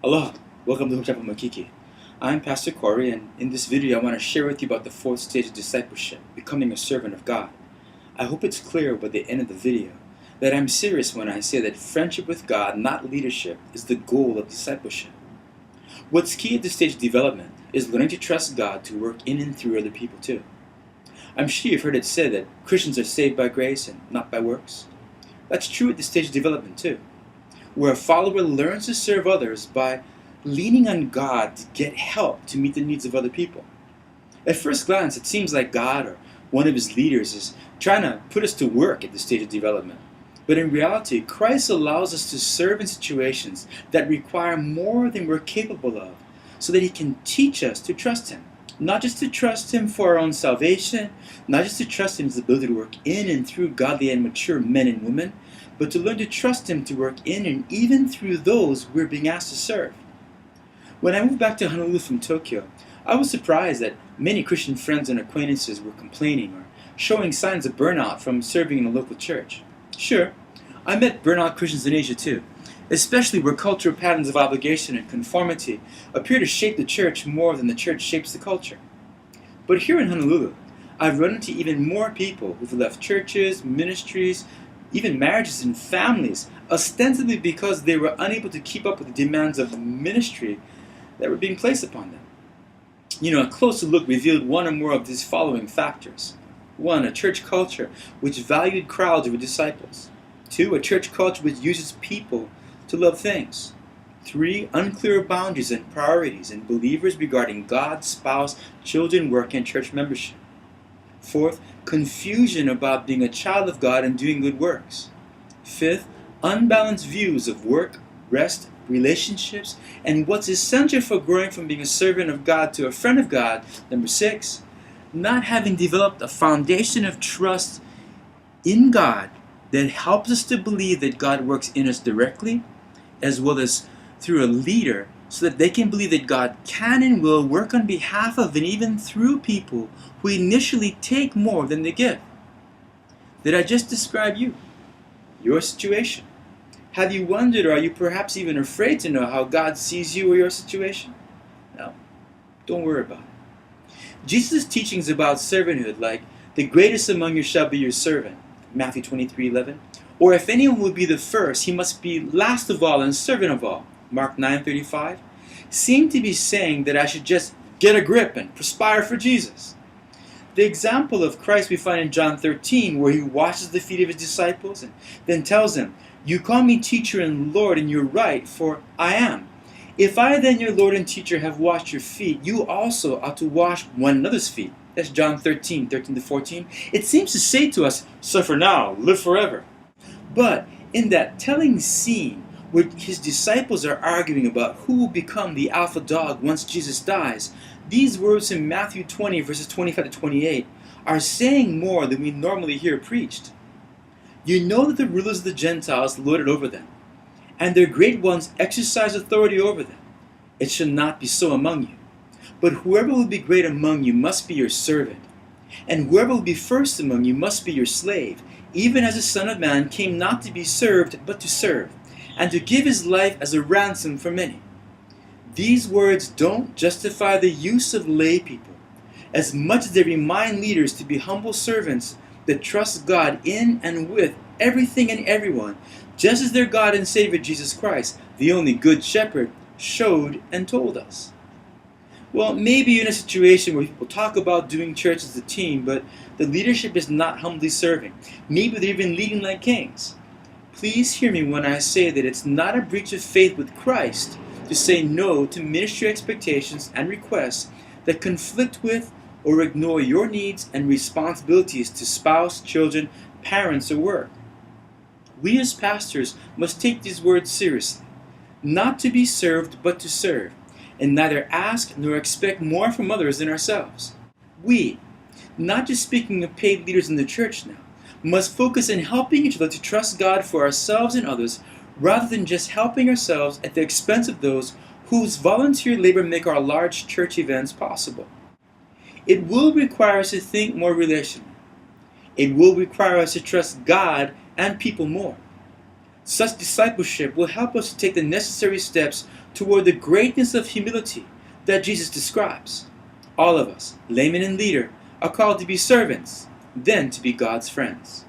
Aloha, welcome to Hope Chapel Makiki. I'm Pastor Corey, and in this video I want to share with you about the fourth stage of discipleship, becoming a servant of God. I hope it's clear by the end of the video that I'm serious when I say that friendship with God, not leadership, is the goal of discipleship. What's key at this stage of development is learning to trust God to work in and through other people too. I'm sure you've heard it said that Christians are saved by grace and not by works. That's true at this stage of development too, where a follower learns to serve others by leaning on God to get help to meet the needs of other people. At first glance, it seems like God or one of his leaders is trying to put us to work at this stage of development. But in reality, Christ allows us to serve in situations that require more than we're capable of, so that he can teach us to trust him. Not just to trust him for our own salvation, not just to trust in his ability to work in and through godly and mature men and women, but to learn to trust him to work in and even through those we're being asked to serve. When I moved back to Honolulu from Tokyo, I was surprised that many Christian friends and acquaintances were complaining or showing signs of burnout from serving in a local church. Sure, I met burnout Christians in Asia too, especially where cultural patterns of obligation and conformity appear to shape the church more than the church shapes the culture. But here in Honolulu, I've run into even more people who've left churches, ministries, even marriages and families, ostensibly because they were unable to keep up with the demands of the ministry that were being placed upon them. A closer look revealed one or more of these following factors. 1, a church culture which valued crowds over disciples. 2, a church culture which uses people to love things. 3, unclear boundaries and priorities in believers regarding God, spouse, children, work, and church membership. 4th, confusion about being a child of God and doing good works. 5th, unbalanced views of work, rest, relationships, and what's essential for growing from being a servant of God to a friend of God. Number 6, not having developed a foundation of trust in God that helps us to believe that God works in us directly, as well as through a leader, so that they can believe that God can and will work on behalf of and even through people who initially take more than they give. Did I just describe you? Your situation? Have you wondered, or are you perhaps even afraid to know how God sees you or your situation? No, don't worry about it. Jesus' teachings about servanthood, like the greatest among you shall be your servant, Matthew 23:11, or if anyone would be the first, he must be last of all and servant of all, Mark 9:35, seem to be saying that I should just get a grip and perspire for Jesus. The example of Christ we find in John 13, where he washes the feet of his disciples and then tells them, "You call me teacher and Lord, and you're right, for I am. If I then, your Lord and teacher, have washed your feet, you also ought to wash one another's feet." That's John 13:13-14. It seems to say to us, suffer now, live forever. But in that telling scene where his disciples are arguing about who will become the alpha dog once Jesus dies, these words in Matthew 20 verses 25-28 are saying more than we normally hear preached. You know that the rulers of the Gentiles lord it over them, and their great ones exercise authority over them. It shall not be so among you. But whoever will be great among you must be your servant, and whoever will be first among you must be your slave, even as the Son of Man came not to be served, but to serve, and to give his life as a ransom for many. These words don't justify the use of lay people, as much as they remind leaders to be humble servants that trust God in and with everything and everyone, just as their God and Savior Jesus Christ, the only good shepherd, showed and told us. Well, maybe you're in a situation where people talk about doing church as a team, but the leadership is not humbly serving. Maybe they're even leading like kings. Please hear me when I say that it's not a breach of faith with Christ to say no to ministry expectations and requests that conflict with or ignore your needs and responsibilities to spouse, children, parents, or work. We as pastors must take these words seriously, not to be served but to serve, and neither ask nor expect more from others than ourselves. We, not just speaking of paid leaders in the church now, must focus on helping each other to trust God for ourselves and others, rather than just helping ourselves at the expense of those whose volunteer labor make our large church events possible. It will require us to think more relationally. It will require us to trust God and people more. Such discipleship will help us to take the necessary steps toward the greatness of humility that Jesus describes. All of us, layman and leader, are called to be servants, then to be God's friends.